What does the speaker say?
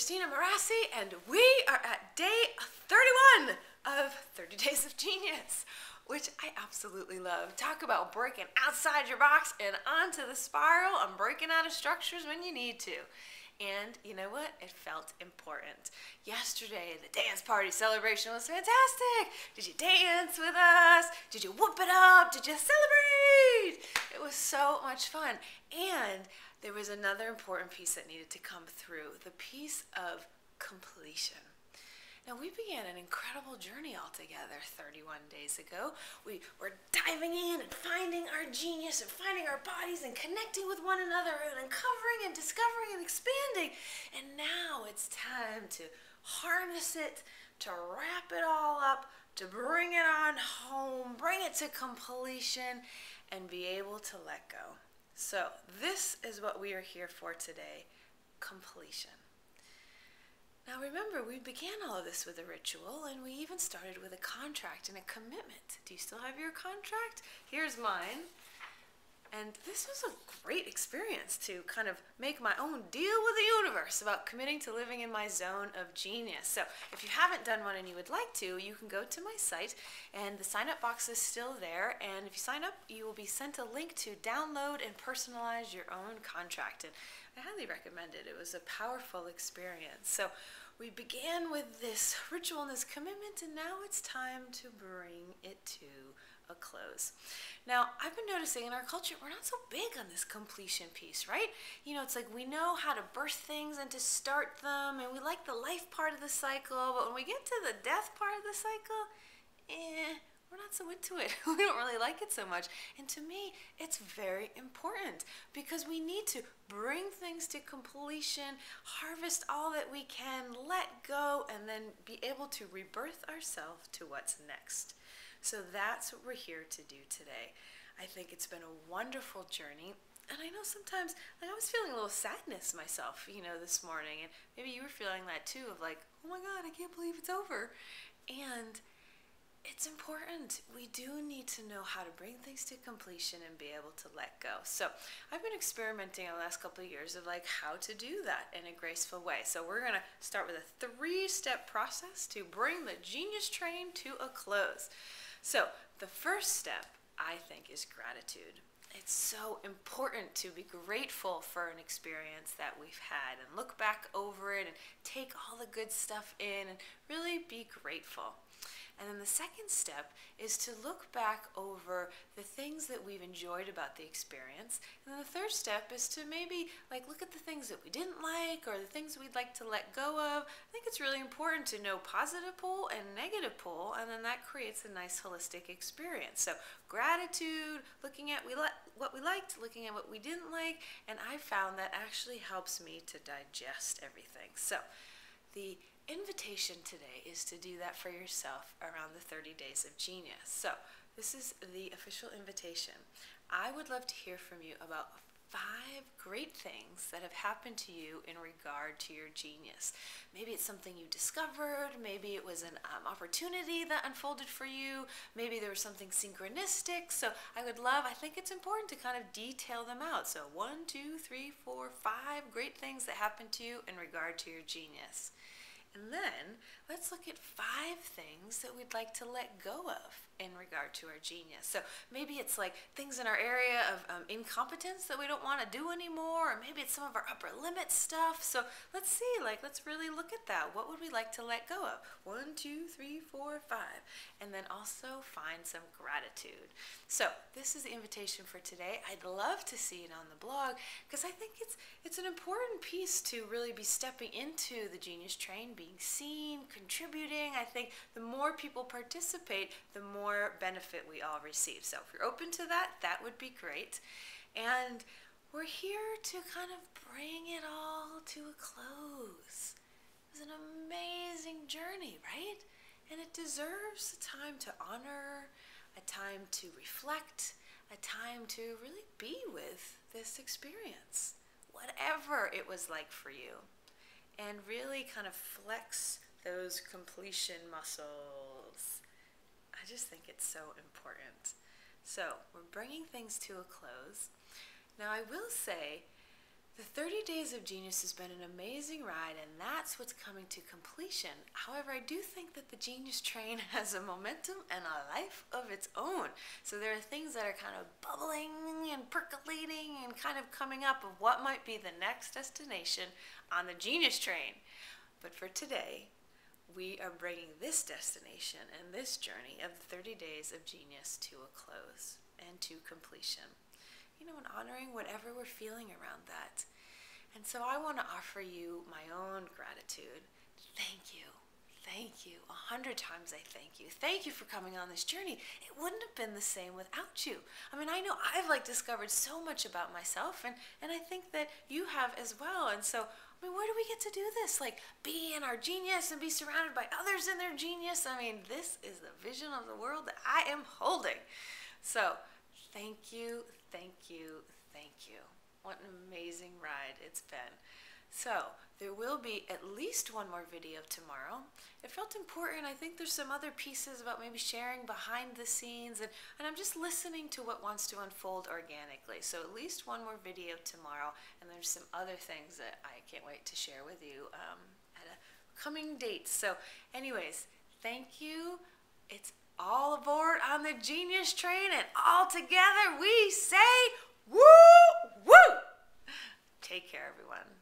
Christina Marassi, and we are at day 31 of 30 Days of Genius, which I absolutely love. Talk about breaking outside your box and onto the spiral and breaking out of structures when you need to. And you know what? It felt important. Yesterday, the dance party celebration was fantastic. Did you dance with us? Did you whoop it up? Did you celebrate? It was so much fun. And there was another important piece that needed to come through, the piece of completion. Now, we began an incredible journey all together 31 days ago. We were diving in and finding our genius and finding our bodies and connecting with one another and uncovering and discovering and expanding. And now it's time to harness it, to wrap it all up, to bring it on home, bring it to completion, and be able to let go. So this is what we are here for today, completion. Now remember, we began all of this with a ritual, and we even started with a contract and a commitment. Do you still have your contract? Here's mine. And this was a great experience to kind of make my own deal with the universe about committing to living in my zone of genius. So if you haven't done one and you would like to, you can go to my site, and the sign-up box is still there. And if you sign up, you will be sent a link to download and personalize your own contract. And I highly recommend it. It was a powerful experience. So we began with this ritual and this commitment, and now it's time to bring it to a close. Now, I've been noticing in our culture, we're not so big on this completion piece, right? You know, it's like we know how to birth things and to start them, and we like the life part of the cycle, but when we get to the death part of the cycle, we're not so into it. We don't really like it so much. And to me, it's very important because we need to bring things to completion, harvest all that we can, let go, and then be able to rebirth ourselves to what's next. So that's what we're here to do today. I think it's been a wonderful journey. And I know sometimes, like, I was feeling a little sadness myself, you know, this morning. And maybe you were feeling that too, of like, oh my God, I can't believe it's over. And it's important. We do need to know how to bring things to completion and be able to let go. So I've been experimenting over the last couple of years of like how to do that in a graceful way. So we're going to start with a 3-step process to bring the genius train to a close. So the first step, I think, is gratitude. It's so important to be grateful for an experience that we've had and look back over it and take all the good stuff in and really be grateful. And then the second step is to look back over the things that we've enjoyed about the experience. And then the third step is to maybe like look at the things that we didn't like or the things we'd like to let go of. I think it's really important to know positive pull and negative pull, and then that creates a nice holistic experience. So gratitude, looking at what we liked, looking at what we didn't like, and I found that actually helps me to digest everything. So the invitation today is to do that for yourself around the 30 Days of Genius. So this is the official invitation. I would love to hear from you about 5 great things that have happened to you in regard to your genius. Maybe it's something you discovered, maybe it was an opportunity that unfolded for you, maybe there was something synchronistic. So I think it's important to kind of detail them out. So 1, 2, 3, 4, 5 great things that happened to you in regard to your genius. And then let's look at 5 things that we'd like to let go of in regard to our genius. So maybe it's like things in our area of incompetence that we don't want to do anymore, or maybe it's some of our upper limit stuff. So let's see, let's really look at that. What would we like to let go of? 1, 2, 3, 4, 5. And then also find some gratitude. So this is the invitation for today. I'd love to see it on the blog because I think it's an important piece to really be stepping into the genius train, being seen, contributing. I think the more people participate, the more benefit we all receive. So if you're open to that, that would be great. And we're here to kind of bring it all to a close. It was an amazing journey, right? And it deserves a time to honor, a time to reflect, a time to really be with this experience, whatever it was like for you, and really kind of flex those completion muscles. I just think it's so important. So we're bringing things to a close. Now I will say The 30 Days of Genius has been an amazing ride, and that's what's coming to completion. However, I do think that the Genius Train has a momentum and a life of its own. So there are things that are kind of bubbling and percolating and kind of coming up of what might be the next destination on the Genius Train. But for today, we are bringing this destination and this journey of the 30 Days of Genius to a close and to completion. You know, and honoring whatever we're feeling around that. And so I want to offer you my own gratitude. Thank you. Thank you. 100 times I thank you. Thank you for coming on this journey. It wouldn't have been the same without you. I mean, I know I've discovered so much about myself, and I think that you have as well. And so, I mean, where do we get to do this? Be in our genius and be surrounded by others in their genius. I mean, this is the vision of the world that I am holding. So, thank you, thank you, thank you. What an amazing ride it's been. So, there will be at least one more video tomorrow. It felt important. I think there's some other pieces about maybe sharing behind the scenes, and I'm just listening to what wants to unfold organically. So at least one more video tomorrow, and there's some other things that I can't wait to share with you at a coming date. So anyways, thank you. It's all aboard on the Genius Train, and all together we say, woo, woo! Take care, everyone.